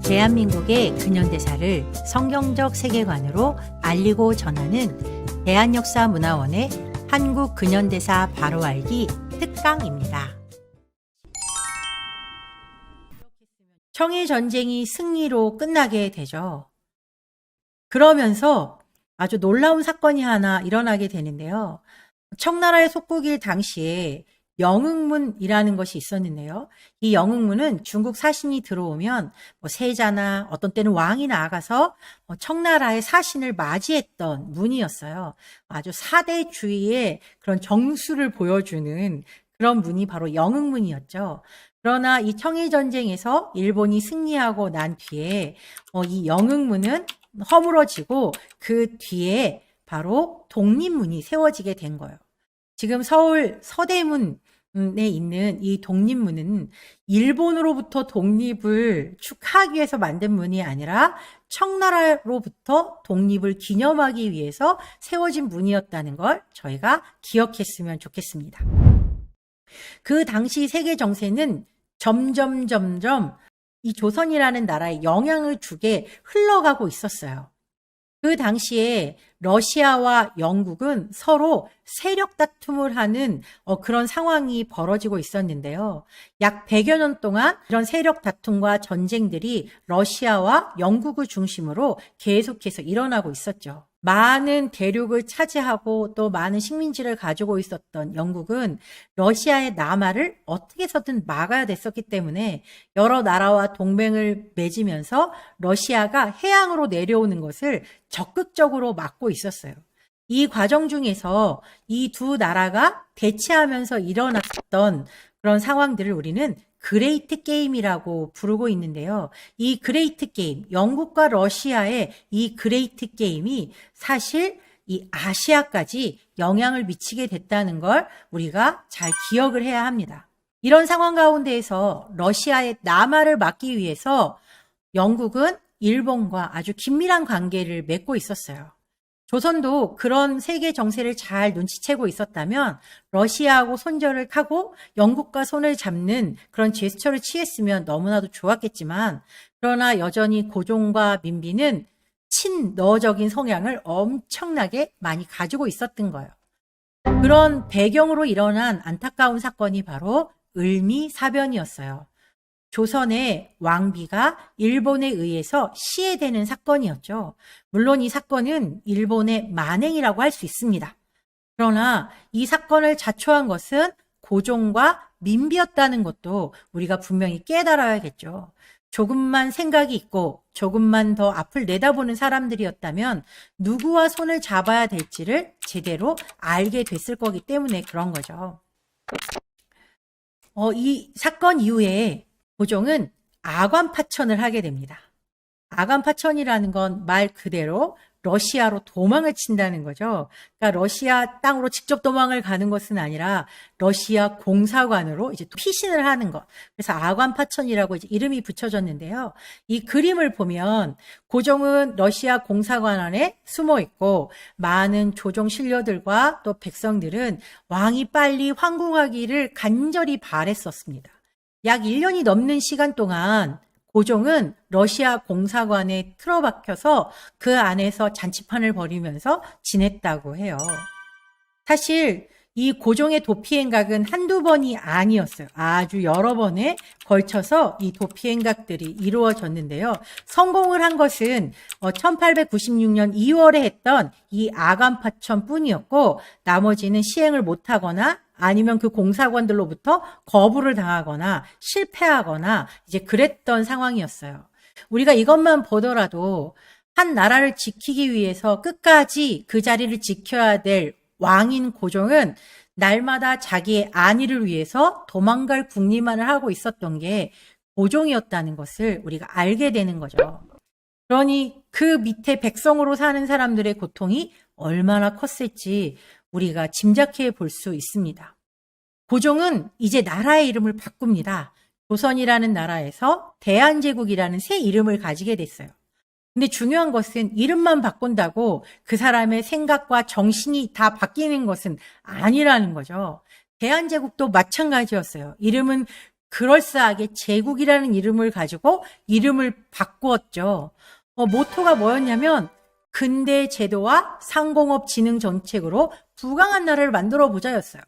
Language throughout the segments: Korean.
대한민국의 근현대사를 성경적 세계관으로 알리고 전하는 대한역사문화원의 한국 근현대사 바로 알기 특강입니다. 청일전쟁이 승리로 끝나게 되죠. 그러면서 아주 놀라운 사건이 하나 일어나게 되는데요. 청나라의 속국일 당시에 영흥문이라는 것이 있었는데요. 이 영흥문은 중국 사신이 들어오면 세자나 어떤 때는 왕이 나아가서 청나라의 사신을 맞이했던 문이었어요. 아주 사대주의의 그런 정수를 보여주는 그런 문이 바로 영흥문이었죠. 그러나 이 청일전쟁에서 일본이 승리하고 난 뒤에 이 영흥문은 허물어지고 그 뒤에 바로 독립문이 세워지게 된 거예요. 지금 서울 서대문에 있는 이 독립문은 일본으로부터 독립을 축하하기 위해서 만든 문이 아니라 청나라로부터 독립을 기념하기 위해서 세워진 문이었다는 걸 저희가 기억했으면 좋겠습니다. 그 당시 세계 정세는 점점 이 조선이라는 나라에 영향을 주게 흘러가고 있었어요. 그 당시에 러시아와 영국은 서로 세력 다툼을 하는 그런 상황이 벌어지고 있었는데요. 약 100여 년 동안 이런 세력 다툼과 전쟁들이 러시아와 영국을 중심으로 계속해서 일어나고 있었죠. 많은 대륙을 차지하고 또 많은 식민지를 가지고 있었던 영국은 러시아의 남하를 어떻게 해서든 막아야 됐었기 때문에 여러 나라와 동맹을 맺으면서 러시아가 해양으로 내려오는 것을 적극적으로 막고 있었어요. 이 과정 중에서 이 두 나라가 대치하면서 일어났던 그런 상황들을 우리는 그레이트 게임이라고 부르고 있는데요. 이 그레이트 게임, 영국과 러시아의 이 그레이트 게임이 사실 이 아시아까지 영향을 미치게 됐다는 걸 우리가 잘 기억을 해야 합니다. 이런 상황 가운데에서 러시아의 남하를 막기 위해서 영국은 일본과 아주 긴밀한 관계를 맺고 있었어요. 조선도 그런 세계 정세를 잘 눈치채고 있었다면 러시아하고 손절을 하고 영국과 손을 잡는 그런 제스처를 취했으면 너무나도 좋았겠지만 그러나 여전히 고종과 민비는 친러적인 성향을 엄청나게 많이 가지고 있었던 거예요. 그런 배경으로 일어난 안타까운 사건이 바로 을미사변이었어요. 조선의 왕비가 일본에 의해서 시해되는 사건이었죠. 물론 이 사건은 일본의 만행이라고 할 수 있습니다. 그러나 이 사건을 자초한 것은 고종과 민비였다는 것도 우리가 분명히 깨달아야겠죠. 조금만 생각이 있고 조금만 더 앞을 내다보는 사람들이었다면 누구와 손을 잡아야 될지를 제대로 알게 됐을 거기 때문에 그런 거죠. 이 사건 이후에 고종은 아관파천을 하게 됩니다. 아관파천이라는 건 말 그대로 러시아로 도망을 친다는 거죠. 그러니까 러시아 땅으로 직접 도망을 가는 것은 아니라 러시아 공사관으로 이제 피신을 하는 것. 그래서 아관파천이라고 이제 이름이 붙여졌는데요. 이 그림을 보면 고종은 러시아 공사관 안에 숨어 있고 많은 조정 신료들과 또 백성들은 왕이 빨리 황궁하기를 간절히 바랬었습니다. 약 1년이 넘는 시간 동안 고종은 러시아 공사관에 틀어박혀서 그 안에서 잔치판을 벌이면서 지냈다고 해요. 사실 이 고종의 도피 행각은 한두 번이 아니었어요. 아주 여러 번에 걸쳐서 이 도피 행각들이 이루어졌는데요. 성공을 한 것은 1896년 2월에 했던 이 아관파천 뿐이었고 나머지는 시행을 못하거나 아니면 그 공사관들로부터 거부를 당하거나 실패하거나 이제 그랬던 상황이었어요. 우리가 이것만 보더라도 한 나라를 지키기 위해서 끝까지 그 자리를 지켜야 될 왕인 고종은 날마다 자기의 안위를 위해서 도망갈 궁리만을 하고 있었던 게 고종이었다는 것을 우리가 알게 되는 거죠. 그러니 그 밑에 백성으로 사는 사람들의 고통이 얼마나 컸을지 우리가 짐작해 볼 수 있습니다. 고종은 이제 나라의 이름을 바꿉니다. 조선이라는 나라에서 대한제국이라는 새 이름을 가지게 됐어요. 근데 중요한 것은 이름만 바꾼다고 그 사람의 생각과 정신이 다 바뀌는 것은 아니라는 거죠. 대한제국도 마찬가지였어요. 이름은 그럴싸하게 제국이라는 이름을 가지고 이름을 바꾸었죠. 모토가 뭐였냐면 근대 제도와 상공업 진흥 정책으로 부강한 나라를 만들어 보자였어요.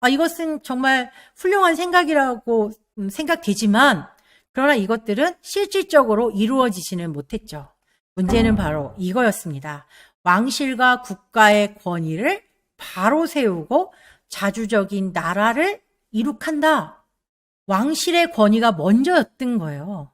이것은 정말 훌륭한 생각이라고 생각되지만 그러나 이것들은 실질적으로 이루어지지는 못했죠. 문제는 바로 이거였습니다. 왕실과 국가의 권위를 바로 세우고 자주적인 나라를 이룩한다. 왕실의 권위가 먼저였던 거예요.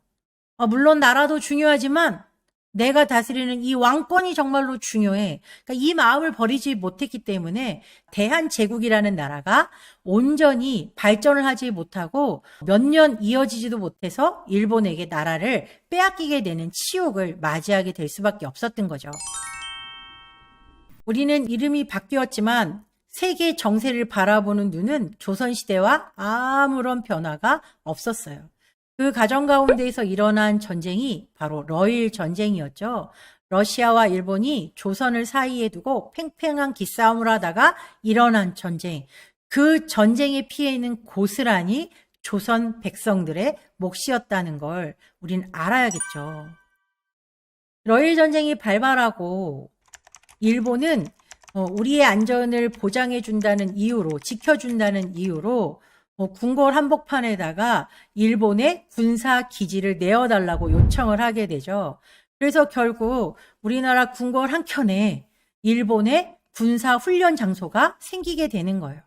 물론 나라도 중요하지만 내가 다스리는 이 왕권이 정말로 중요해. 그러니까 이 마음을 버리지 못했기 때문에 대한제국이라는 나라가 온전히 발전을 하지 못하고 몇 년 이어지지도 못해서 일본에게 나라를 빼앗기게 되는 치욕을 맞이하게 될 수밖에 없었던 거죠. 우리는 이름이 바뀌었지만 세계 정세를 바라보는 눈은 조선시대와 아무런 변화가 없었어요. 그 과정 가운데에서 일어난 전쟁이 바로 러일 전쟁이었죠. 러시아와 일본이 조선을 사이에 두고 팽팽한 기싸움을 하다가 일어난 전쟁. 그 전쟁의 피해는 고스란히 조선 백성들의 몫이었다는 걸 우린 알아야겠죠. 러일 전쟁이 발발하고 일본은 우리의 안전을 보장해준다는 이유로, 지켜준다는 이유로 궁궐 한복판에다가 일본의 군사 기지를 내어달라고 요청을 하게 되죠. 그래서 결국 우리나라 궁궐 한켠에 일본의 군사 훈련 장소가 생기게 되는 거예요.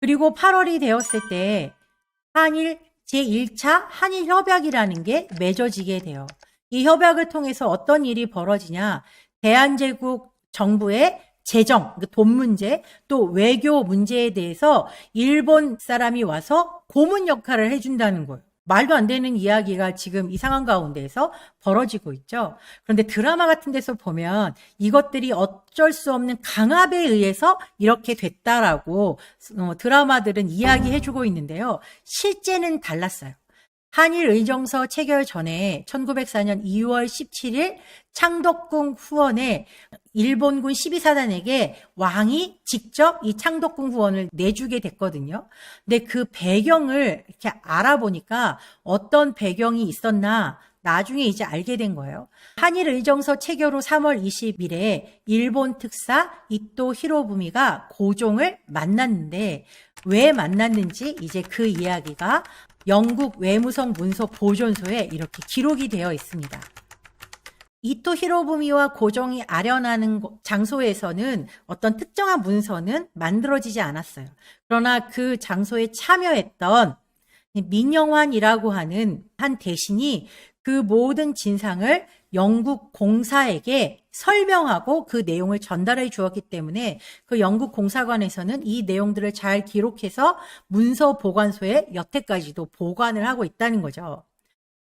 그리고 8월이 되었을 때 한일 제1차 한일협약이라는 게 맺어지게 돼요. 이 협약을 통해서 어떤 일이 벌어지냐, 대한제국 정부의 재정, 돈 문제, 또 외교 문제에 대해서 일본 사람이 와서 고문 역할을 해준다는 거예요. 말도 안 되는 이야기가 지금 이 상황 가운데에서 벌어지고 있죠. 그런데 드라마 같은 데서 보면 이것들이 어쩔 수 없는 강압에 의해서 이렇게 됐다라고 드라마들은 이야기해주고 있는데요. 실제는 달랐어요. 한일의정서 체결 전에 1904년 2월 17일 창덕궁 후원에 일본군 12사단에게 왕이 직접 이 창덕궁 후원을 내주게 됐거든요. 근데 그 배경을 이렇게 알아보니까 어떤 배경이 있었나 나중에 이제 알게 된 거예요. 한일의정서 체결 후 3월 20일에 일본 특사 이토 히로부미가 고종을 만났는데 왜 만났는지 이제 그 이야기가 영국 외무성 문서 보존소에 이렇게 기록이 되어 있습니다. 이토 히로부미와 고종이 아련하는 장소에서는 어떤 특정한 문서는 만들어지지 않았어요. 그러나 그 장소에 참여했던 민영환이라고 하는 한 대신이 그 모든 진상을 영국 공사에게 설명하고 그 내용을 전달해 주었기 때문에 그 영국 공사관에서는 이 내용들을 잘 기록해서 문서 보관소에 여태까지도 보관을 하고 있다는 거죠.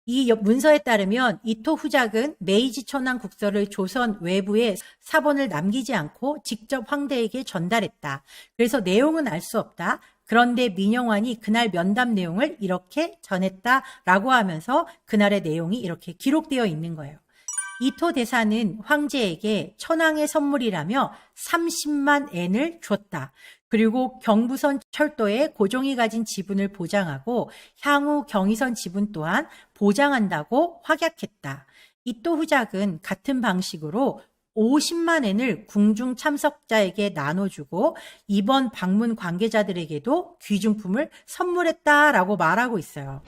이 문서에 따르면 이토 후작은 메이지 천황 국서를 조선 외부에 사본을 남기지 않고 직접 황대에게 전달했다. 그래서 내용은 알 수 없다. 그런데 민영환이 그날 면담 내용을 이렇게 전했다라고 하면서 그날의 내용이 이렇게 기록되어 있는 거예요. 이토 대사는 황제에게 천황의 선물이라며 30만 엔을 줬다. 그리고 경부선 철도에 고종이 가진 지분을 보장하고 향후 경의선 지분 또한 보장한다고 확약했다. 이토 후작은 같은 방식으로 50만 엔을 궁중 참석자에게 나눠주고 이번 방문 관계자들에게도 귀중품을 선물했다라고 말하고 있어요.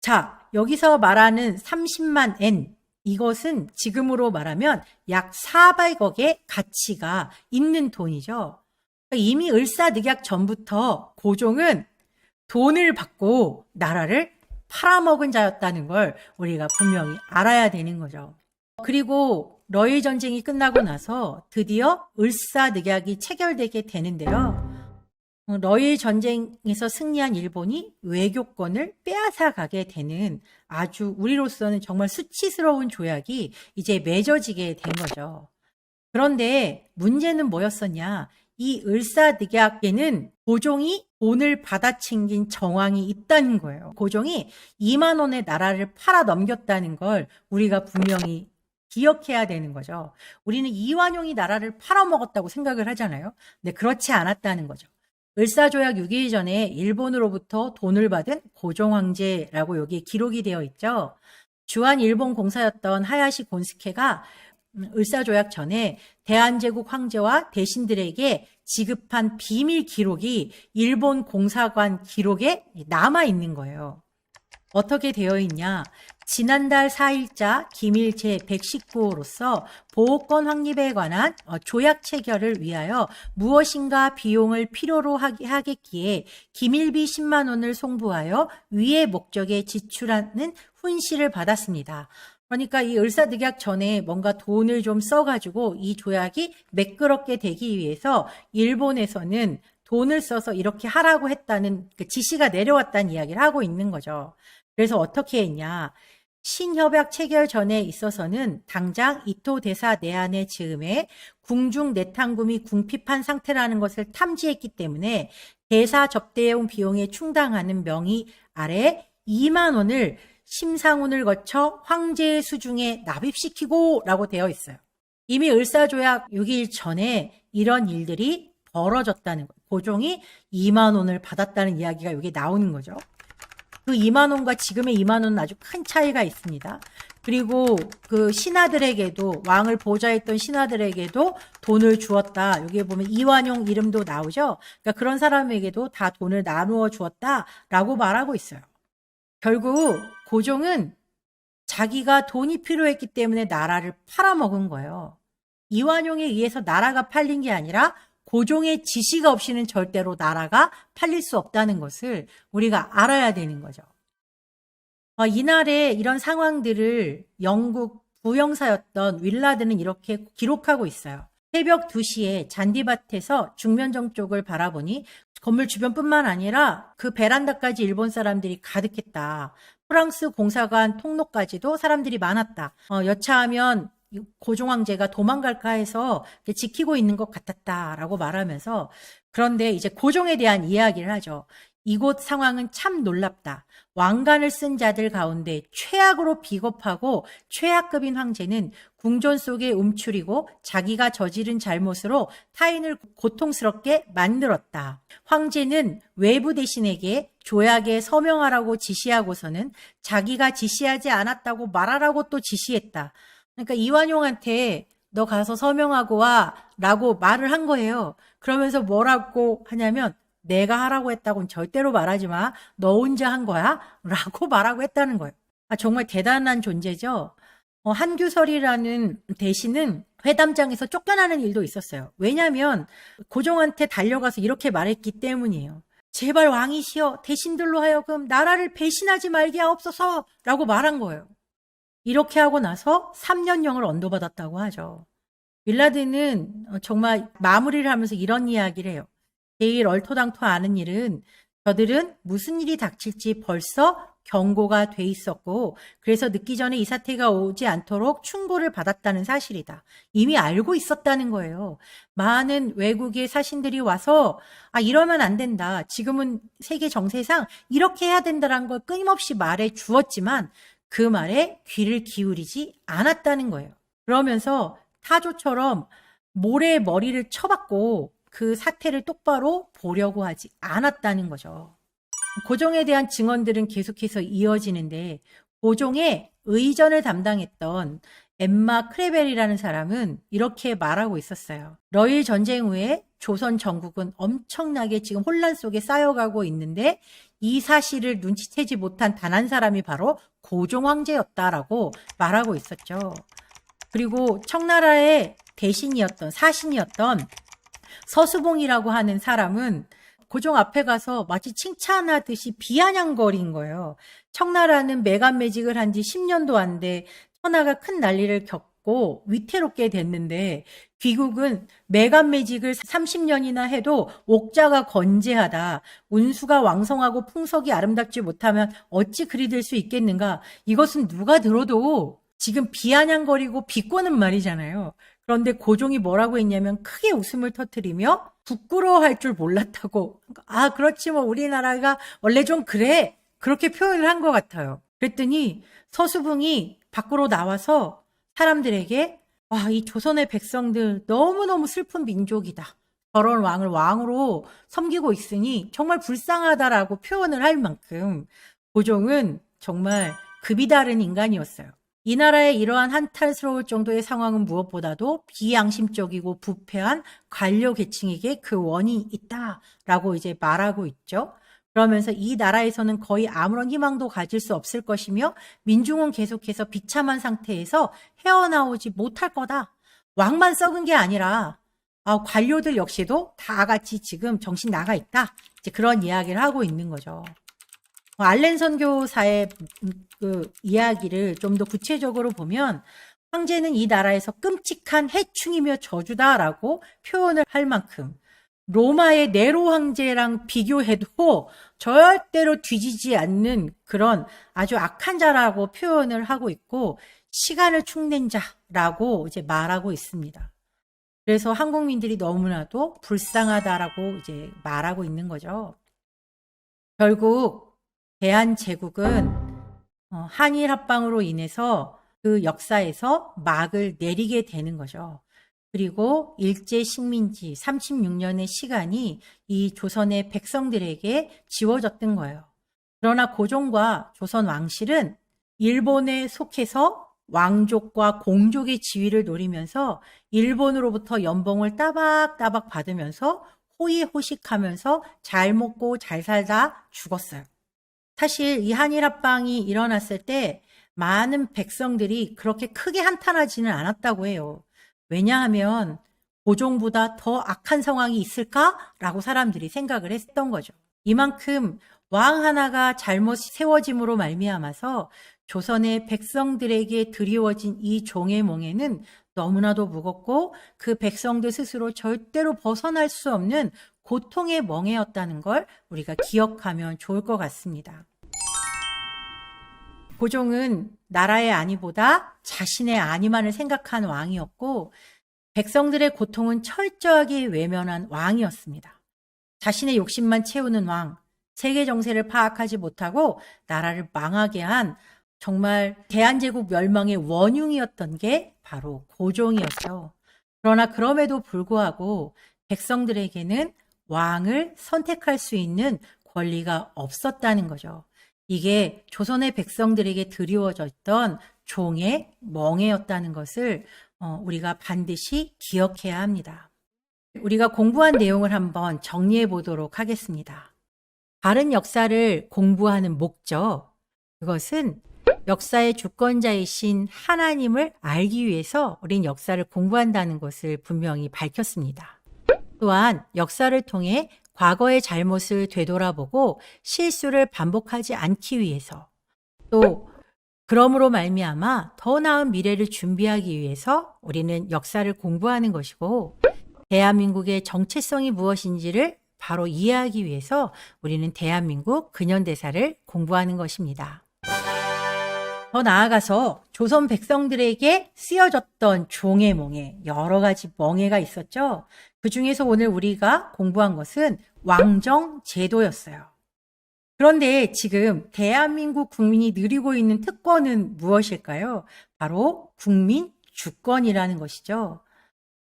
자, 여기서 말하는 30만 엔, 이것은 지금으로 말하면 약 400억의 가치가 있는 돈이죠. 이미 을사늑약 전부터 고종은 돈을 받고 나라를 팔아먹은 자였다는 걸 우리가 분명히 알아야 되는 거죠. 그리고 러일 전쟁이 끝나고 나서 드디어 을사늑약이 체결되게 되는데요. 러일 전쟁에서 승리한 일본이 외교권을 빼앗아 가게 되는 아주 우리로서는 정말 수치스러운 조약이 이제 맺어지게 된 거죠. 그런데 문제는 뭐였었냐? 이 을사늑약에는 고종이 돈을 받아챙긴 정황이 있다는 거예요. 고종이 2만 원의 나라를 팔아 넘겼다는 걸 우리가 분명히 기억해야 되는 거죠. 우리는 이완용이 나라를 팔아먹었다고 생각을 하잖아요. 근데 그렇지 않았다는 거죠. 을사조약 6일 전에 일본으로부터 돈을 받은 고종 황제라고 여기에 기록이 되어 있죠. 주한 일본 공사였던 하야시 곤스케가 을사조약 전에 대한제국 황제와 대신들에게 지급한 비밀 기록이 일본 공사관 기록에 남아 있는 거예요. 어떻게 되어 있냐? 지난달 4일자 기밀 제119호로서 보호권 확립에 관한 조약 체결을 위하여 무엇인가 비용을 필요로 하겠기에 기밀비 10만 원을 송부하여 위의 목적에 지출하는 훈시를 받았습니다. 그러니까 이 을사늑약 전에 뭔가 돈을 좀 써가지고 이 조약이 매끄럽게 되기 위해서 일본에서는 돈을 써서 이렇게 하라고 했다는 그 지시가 내려왔다는 이야기를 하고 있는 거죠. 그래서 어떻게 했냐. 신협약 체결 전에 있어서는 당장 이토 대사 내한의 즈음에 궁중 내탕금이 궁핍한 상태라는 것을 탐지했기 때문에 대사 접대용 비용에 충당하는 명의 아래 2만 원을 심상훈을 거쳐 황제의 수중에 납입시키고 라고 되어 있어요. 이미 을사조약 6일 전에 이런 일들이 벌어졌다는 거예요. 고종이 2만 원을 받았다는 이야기가 여기 나오는 거죠. 그 2만 원과 지금의 2만 원은 아주 큰 차이가 있습니다. 그리고 그 신하들에게도 왕을 보좌했던 신하들에게도 돈을 주었다. 여기에 보면 이완용 이름도 나오죠. 그러니까 그런 사람에게도 다 돈을 나누어 주었다라고 말하고 있어요. 결국 고종은 자기가 돈이 필요했기 때문에 나라를 팔아먹은 거예요. 이완용에 의해서 나라가 팔린 게 아니라 고종의 지시가 없이는 절대로 나라가 팔릴 수 없다는 것을 우리가 알아야 되는 거죠. 이날에 이런 상황들을 영국 부영사였던 윌라드는 이렇게 기록하고 있어요. 새벽 2시에 잔디밭에서 중면정 쪽을 바라보니 건물 주변뿐만 아니라 그 베란다까지 일본 사람들이 가득했다. 프랑스 공사관 통로까지도 사람들이 많았다. 여차하면 고종 황제가 도망갈까 해서 지키고 있는 것 같았다라고 말하면서, 그런데 이제 고종에 대한 이야기를 하죠. 이곳 상황은 참 놀랍다. 왕관을 쓴 자들 가운데 최악으로 비겁하고 최악급인 황제는 궁전 속에 움츠리고 자기가 저지른 잘못으로 타인을 고통스럽게 만들었다. 황제는 외부 대신에게 조약에 서명하라고 지시하고서는 자기가 지시하지 않았다고 말하라고 또 지시했다. 그러니까 이완용한테 너 가서 서명하고 와 라고 말을 한 거예요. 그러면서 뭐라고 하냐면 내가 하라고 했다고는 절대로 말하지 마. 너 혼자 한 거야? 라고 말하고 했다는 거예요. 정말 대단한 존재죠. 한규설이라는 대신은 회담장에서 쫓겨나는 일도 있었어요. 왜냐하면 고종한테 달려가서 이렇게 말했기 때문이에요. 제발 왕이시여 대신들로 하여금 나라를 배신하지 말게 하옵소서 라고 말한 거예요. 이렇게 하고 나서 3년형을 언도받았다고 하죠. 윌라드는 정말 마무리를 하면서 이런 이야기를 해요. 제일 얼토당토 아는 일은 저들은 무슨 일이 닥칠지 벌써 경고가 돼 있었고 그래서 늦기 전에 이 사태가 오지 않도록 충고를 받았다는 사실이다. 이미 알고 있었다는 거예요. 많은 외국의 사신들이 와서 이러면 안 된다. 지금은 세계 정세상 이렇게 해야 된다는 걸 끊임없이 말해 주었지만 그 말에 귀를 기울이지 않았다는 거예요. 그러면서 타조처럼 모래에 머리를 쳐박고 그 사태를 똑바로 보려고 하지 않았다는 거죠. 고종에 대한 증언들은 계속해서 이어지는데 고종의 의전을 담당했던 엠마 크레벨이라는 사람은 이렇게 말하고 있었어요. 러일 전쟁 후에 조선 전국은 엄청나게 지금 혼란 속에 쌓여가고 있는데 이 사실을 눈치채지 못한 단 한 사람이 바로 고종 황제였다라고 말하고 있었죠. 그리고 청나라의 대신이었던 사신이었던 서수봉이라고 하는 사람은 고종 앞에 가서 마치 칭찬하듯이 비아냥거린 거예요. 청나라는 매간매직을 한 지 10년도 안 돼 천하가 큰 난리를 겪고 위태롭게 됐는데 귀국은 매간매직을 30년이나 해도 옥자가 건재하다. 운수가 왕성하고 풍속이 아름답지 못하면 어찌 그리 될 수 있겠는가. 이것은 누가 들어도 지금 비아냥거리고 비꼬는 말이잖아요. 그런데 고종이 뭐라고 했냐면 크게 웃음을 터뜨리며 부끄러워할 줄 몰랐다고. 그렇지 뭐 우리나라가 원래 좀 그래. 그렇게 표현을 한 것 같아요. 그랬더니 서수붕이 밖으로 나와서 사람들에게 이 조선의 백성들 너무너무 슬픈 민족이다. 저런 왕을 왕으로 섬기고 있으니 정말 불쌍하다라고 표현을 할 만큼 고종은 정말 급이 다른 인간이었어요. 이 나라의 이러한 한탄스러울 정도의 상황은 무엇보다도 비양심적이고 부패한 관료 계층에게 그 원인이 있다라고 이제 말하고 있죠. 그러면서 이 나라에서는 거의 아무런 희망도 가질 수 없을 것이며 민중은 계속해서 비참한 상태에서 헤어나오지 못할 거다. 왕만 썩은 게 아니라 관료들 역시도 다 같이 지금 정신 나가 있다. 이제 그런 이야기를 하고 있는 거죠. 알렌 선교사의 그 이야기를 좀 더 구체적으로 보면 황제는 이 나라에서 끔찍한 해충이며 저주다라고 표현을 할 만큼 로마의 네로 황제랑 비교해도 절대로 뒤지지 않는 그런 아주 악한 자라고 표현을 하고 있고 시간을 축낸 자라고 이제 말하고 있습니다. 그래서 한국민들이 너무나도 불쌍하다라고 이제 말하고 있는 거죠. 결국 대한제국은 한일 합방으로 인해서 그 역사에서 막을 내리게 되는 거죠. 그리고 일제 식민지 36년의 시간이 이 조선의 백성들에게 지워졌던 거예요. 그러나 고종과 조선 왕실은 일본에 속해서 왕족과 공족의 지위를 노리면서 일본으로부터 연봉을 따박따박 받으면서 호의호식하면서 잘 먹고 잘 살다 죽었어요. 사실 이 한일 합방이 일어났을 때 많은 백성들이 그렇게 크게 한탄하지는 않았다고 해요. 왜냐하면 고종보다 더 악한 상황이 있을까라고 사람들이 생각을 했던 거죠. 이만큼 왕 하나가 잘못 세워짐으로 말미암아서 조선의 백성들에게 드리워진 이 종의 몽에는 너무나도 무겁고 그 백성들 스스로 절대로 벗어날 수 없는 고통의 멍에였다는 걸 우리가 기억하면 좋을 것 같습니다. 고종은 나라의 안위보다 자신의 안위만을 생각한 왕이었고 백성들의 고통은 철저하게 외면한 왕이었습니다. 자신의 욕심만 채우는 왕, 세계 정세를 파악하지 못하고 나라를 망하게 한 정말 대한제국 멸망의 원흉이었던 게 바로 고종이었죠. 그러나 그럼에도 불구하고 백성들에게는 왕을 선택할 수 있는 권리가 없었다는 거죠. 이게 조선의 백성들에게 드리워졌던 종의 멍에였다는 것을 우리가 반드시 기억해야 합니다. 우리가 공부한 내용을 한번 정리해 보도록 하겠습니다. 바른 역사를 공부하는 목적, 그것은 역사의 주권자이신 하나님을 알기 위해서 우린 역사를 공부한다는 것을 분명히 밝혔습니다. 또한 역사를 통해 과거의 잘못을 되돌아보고 실수를 반복하지 않기 위해서, 또 그러므로 말미암아 더 나은 미래를 준비하기 위해서 우리는 역사를 공부하는 것이고, 대한민국의 정체성이 무엇인지를 바로 이해하기 위해서 우리는 대한민국 근현대사를 공부하는 것입니다. 더 나아가서 조선 백성들에게 쓰여졌던 종의 멍에, 여러 가지 멍에가 있었죠. 그 중에서 오늘 우리가 공부한 것은 왕정 제도였어요. 그런데 지금 대한민국 국민이 누리고 있는 특권은 무엇일까요? 바로 국민 주권이라는 것이죠.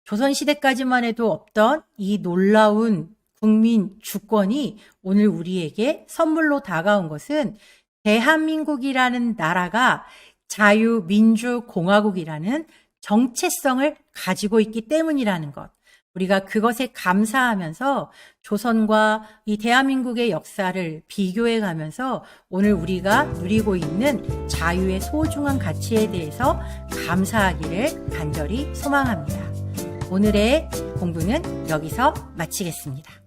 조선시대까지만 해도 없던 이 놀라운 국민 주권이 오늘 우리에게 선물로 다가온 것은 대한민국이라는 나라가 자유민주공화국이라는 정체성을 가지고 있기 때문이라는 것. 우리가 그것에 감사하면서 조선과 이 대한민국의 역사를 비교해 가면서 오늘 우리가 누리고 있는 자유의 소중한 가치에 대해서 감사하기를 간절히 소망합니다. 오늘의 공부는 여기서 마치겠습니다.